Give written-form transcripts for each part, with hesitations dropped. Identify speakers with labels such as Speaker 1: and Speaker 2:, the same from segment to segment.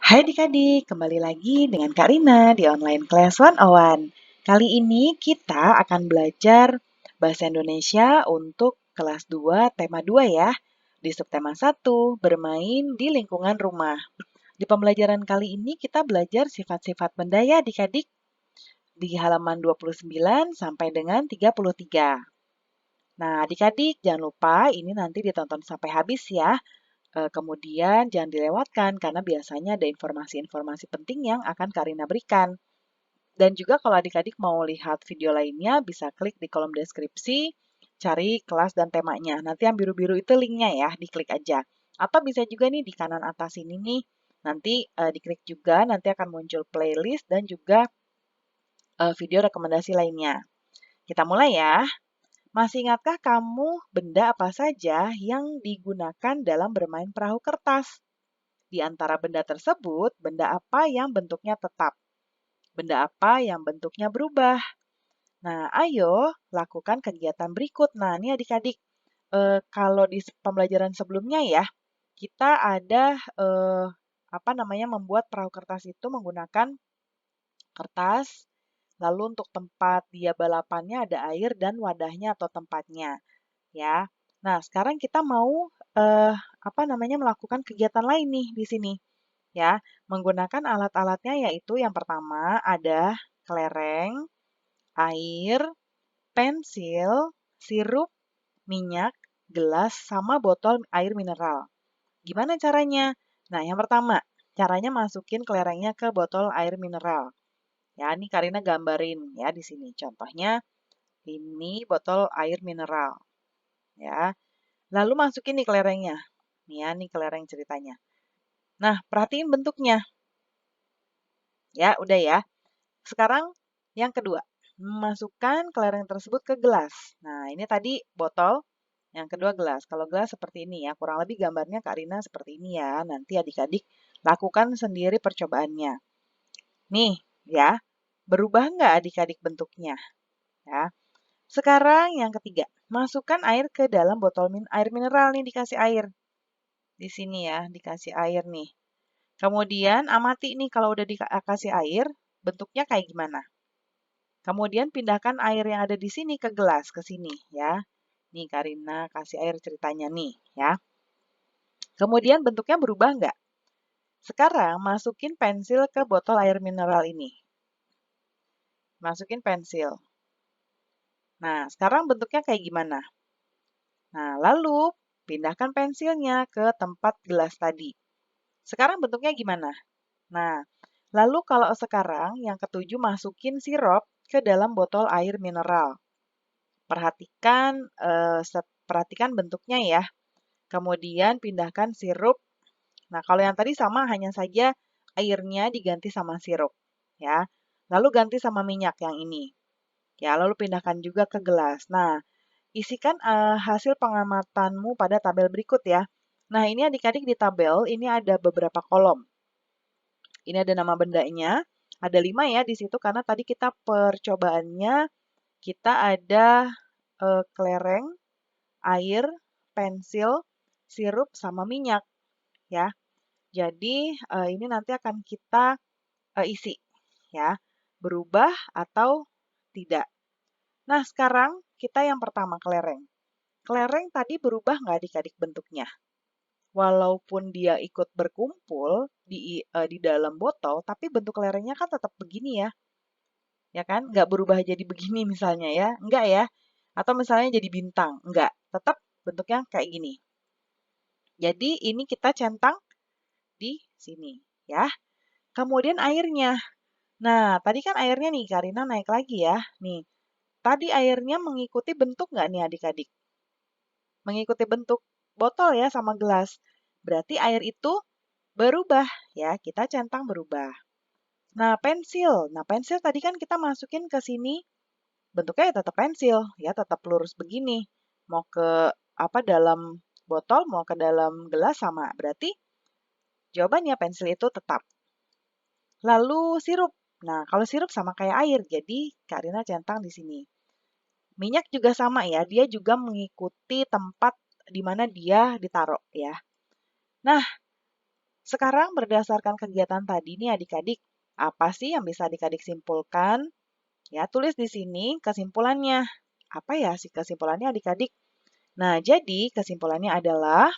Speaker 1: Hai adik-adik, kembali lagi dengan Kak Rina di Online Class 101. Kali ini kita akan belajar Bahasa Indonesia untuk kelas 2, tema 2 ya. Di subtema 1, bermain di lingkungan rumah. Di pembelajaran kali ini kita belajar sifat-sifat benda ya adik-adik di halaman 29 sampai dengan 33. Nah adik-adik jangan lupa ini nanti ditonton sampai habis ya. Kemudian jangan dilewatkan karena biasanya ada informasi-informasi penting yang akan Karina berikan. Dan juga kalau adik-adik mau lihat video lainnya, bisa klik di kolom deskripsi, cari kelas dan temanya. Nanti yang biru-biru itu linknya ya, diklik aja. Atau bisa juga nih di kanan atas ini nih, nanti diklik juga, nanti akan muncul playlist dan juga video rekomendasi lainnya. Kita mulai ya. Masih ingatkah kamu benda apa saja yang digunakan dalam bermain perahu kertas? Di antara benda tersebut, benda apa yang bentuknya tetap? Benda apa yang bentuknya berubah? Nah, ayo lakukan kegiatan berikut. Nah, ini adik-adik, kalau di pembelajaran sebelumnya ya, kita ada apa namanya membuat perahu kertas itu menggunakan kertas, lalu untuk tempat dia balapannya ada air dan wadahnya atau tempatnya, ya. Nah, sekarang kita mau apa namanya melakukan kegiatan lain nih di sini. Ya, menggunakan alat-alatnya yaitu yang pertama ada kelereng, air, pensil, sirup, minyak, gelas, sama botol air mineral. Gimana caranya? Nah, yang pertama, caranya masukin kelerengnya ke botol air mineral. Ya, ini Karina gambarin ya di sini. Contohnya ini botol air mineral, ya. Lalu masukin nih kelerengnya. Nih ya, nih kelereng ceritanya. Nah, perhatiin bentuknya. Ya, udah ya. Sekarang yang kedua, masukkan kelereng tersebut ke gelas. Nah, ini tadi botol, yang kedua gelas. Kalau gelas seperti ini ya, kurang lebih gambarnya Kak Rina seperti ini ya. Nanti adik-adik lakukan sendiri percobaannya. Nih ya, berubah nggak adik-adik bentuknya? Ya. Sekarang yang ketiga, masukkan air ke dalam botol air mineral nih, dikasih air. Di sini ya, dikasih air nih. Kemudian amati nih kalau udah dikasih air, bentuknya kayak gimana? Kemudian pindahkan air yang ada di sini ke gelas, ke sini ya. Nih Karina kasih air ceritanya nih ya. Kemudian bentuknya berubah nggak? Sekarang masukin pensil ke botol air mineral ini. Masukin pensil. Nah, sekarang bentuknya kayak gimana? Nah, lalu pindahkan pensilnya ke tempat gelas tadi. Sekarang bentuknya gimana? Nah, lalu kalau sekarang yang ketujuh masukin sirup ke dalam botol air mineral. Perhatikan, perhatikan bentuknya ya. Kemudian pindahkan sirup. Nah, kalau yang tadi sama hanya saja airnya diganti sama sirup, ya. Lalu ganti sama minyak yang ini. Ya, lalu pindahkan juga ke gelas. Nah, isikan hasil pengamatanmu pada tabel berikut ya. Nah, ini adik-adik di tabel ini ada beberapa kolom. Ini ada nama bendanya, ada 5 ya di situ karena tadi kita percobaannya kita ada kelereng, air, pensil, sirup, sama minyak ya. Jadi ini nanti akan kita isi ya, berubah atau tidak. Nah sekarang kita yang pertama kelereng. Kelereng tadi berubah nggak adik-adik bentuknya? Walaupun dia ikut berkumpul di dalam botol, tapi bentuk kelerengnya kan tetap begini ya kan? Nggak berubah jadi begini misalnya ya, nggak ya? Atau misalnya jadi bintang, nggak. Tetap bentuknya kayak gini. Jadi ini kita centang di sini ya. Kemudian airnya. Nah, tadi kan airnya nih Karina naik lagi ya. Nih, tadi airnya mengikuti bentuk nggak nih adik-adik? Mengikuti bentuk botol ya sama gelas. Berarti air itu berubah ya, kita centang berubah. Nah, pensil. Nah, pensil tadi kan kita masukin ke sini, bentuknya ya tetap pensil, ya tetap lurus begini. Mau ke apa dalam botol, mau ke dalam gelas sama. Berarti jawabannya pensil itu tetap. Lalu sirup. Nah, kalau sirup sama kayak air, jadi Karina centang di sini. Minyak juga sama ya, dia juga mengikuti tempat di mana dia ditaruh ya. Nah, Sekarang berdasarkan kegiatan tadi nih adik-adik, apa sih yang bisa adik-adik simpulkan? Ya, tulis di sini kesimpulannya. Apa ya sih kesimpulannya adik-adik? Nah, jadi kesimpulannya adalah,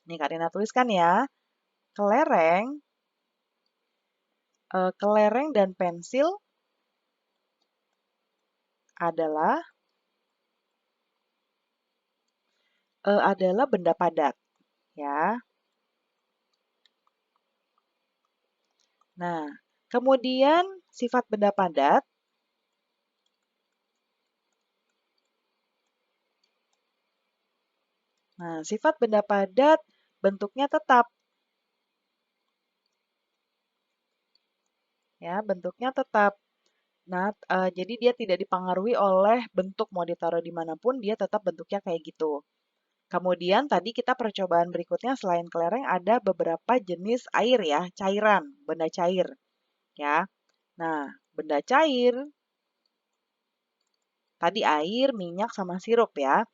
Speaker 1: nih Kak Rina tuliskan ya, kelereng, kelereng dan pensil adalah benda padat, ya. Nah, kemudian sifat benda padat, nah sifat benda padat bentuknya tetap, ya, bentuknya tetap. Nah, jadi dia tidak dipengaruhi oleh bentuk, mau ditaruh di manapun dia tetap bentuknya kayak gitu. Kemudian tadi kita percobaan berikutnya selain kelereng ada beberapa jenis air ya, cairan, benda cair, ya. Nah, benda cair, tadi air, minyak, sama sirup ya.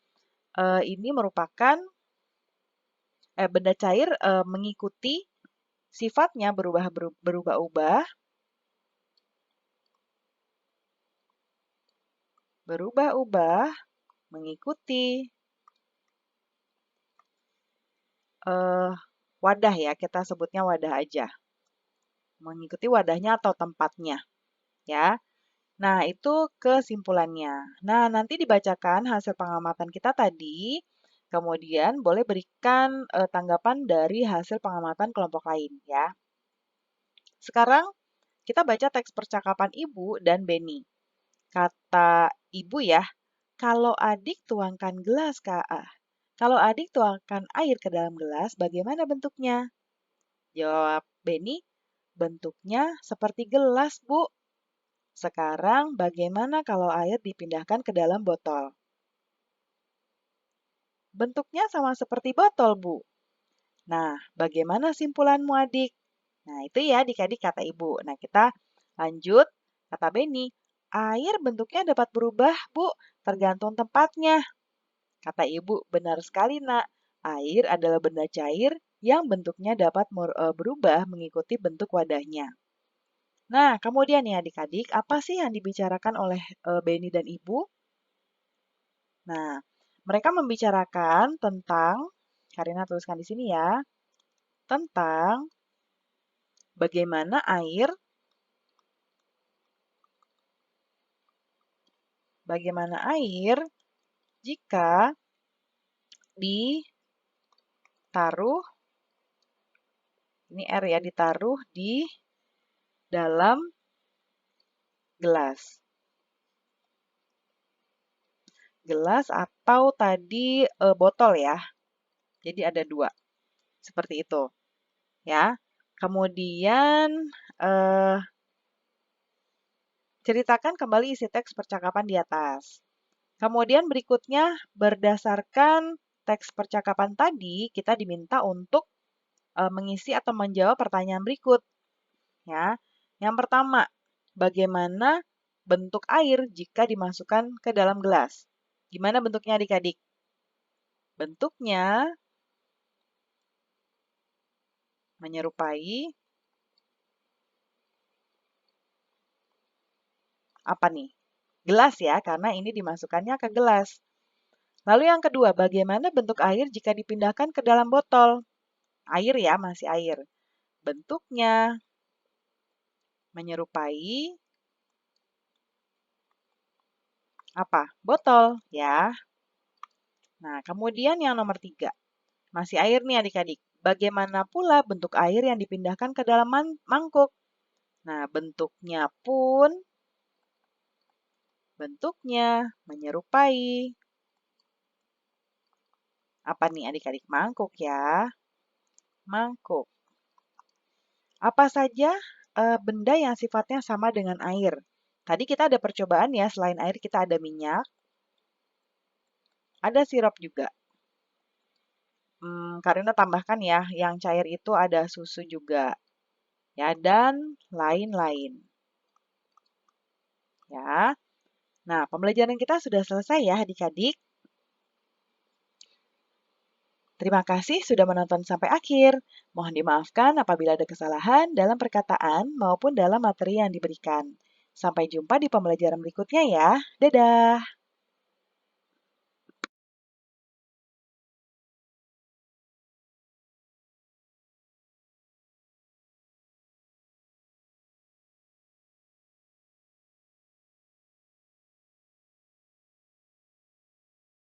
Speaker 1: Ini merupakan benda cair mengikuti sifatnya berubah-ubah, berubah-ubah mengikuti eh, wadah ya, kita sebutnya wadah aja. Mengikuti wadahnya atau tempatnya, ya. Nah, itu kesimpulannya. Nah, nanti dibacakan hasil pengamatan kita tadi, kemudian boleh berikan tanggapan dari hasil pengamatan kelompok lain, ya. Sekarang kita baca teks percakapan Ibu dan Beni. Kata Ibu ya, kalau adik tuangkan gelas ke kalau adik tuangkan air ke dalam gelas, bagaimana bentuknya? Jawab Beni, bentuknya seperti gelas, Bu. Sekarang bagaimana kalau air dipindahkan ke dalam botol? Bentuknya sama seperti botol, Bu. Nah, bagaimana simpulanmu adik? Nah, itu ya adik-adik kata ibu. Nah, kita lanjut. Kata Beni, air bentuknya dapat berubah, Bu, tergantung tempatnya. Kata ibu, benar sekali, Nak. Air adalah benda cair yang bentuknya dapat berubah mengikuti bentuk wadahnya. Nah, kemudian nih adik-adik, apa sih yang dibicarakan oleh Beni dan Ibu? Nah, mereka membicarakan tentang, Karina tuliskan di sini ya, tentang bagaimana air jika ditaruh, ini R ya, ditaruh di dalam gelas. Gelas atau tadi botol ya. Jadi ada dua. Seperti itu. Ya. Kemudian eh, ceritakan kembali isi teks percakapan di atas. Kemudian berikutnya berdasarkan teks percakapan tadi, kita diminta untuk mengisi atau menjawab pertanyaan berikut. Ya. Yang pertama, bagaimana bentuk air jika dimasukkan ke dalam gelas? Gimana bentuknya adik-adik? Bentuknya menyerupai apa nih? Gelas ya, karena ini dimasukkannya ke gelas. Lalu yang kedua, bagaimana bentuk air jika dipindahkan ke dalam botol? Air ya, masih air. Bentuknya menyerupai apa? Botol ya. Nah, kemudian yang nomor tiga. Masih air nih adik-adik. Bagaimana pula bentuk air yang dipindahkan ke dalam mangkuk? Nah, bentuknya menyerupai apa nih adik-adik? Mangkuk ya. Mangkuk. Apa saja benda yang sifatnya sama dengan air? Tadi kita ada percobaan ya, selain air kita ada minyak, ada sirup juga. Karina tambahkan ya, yang cair itu ada susu juga. Ya, dan lain-lain. Ya. Nah, pembelajaran kita sudah selesai ya adik-adik. Terima kasih sudah menonton sampai akhir. Mohon dimaafkan apabila ada kesalahan dalam perkataan maupun dalam materi yang diberikan. Sampai jumpa di pembelajaran berikutnya ya. Dadah!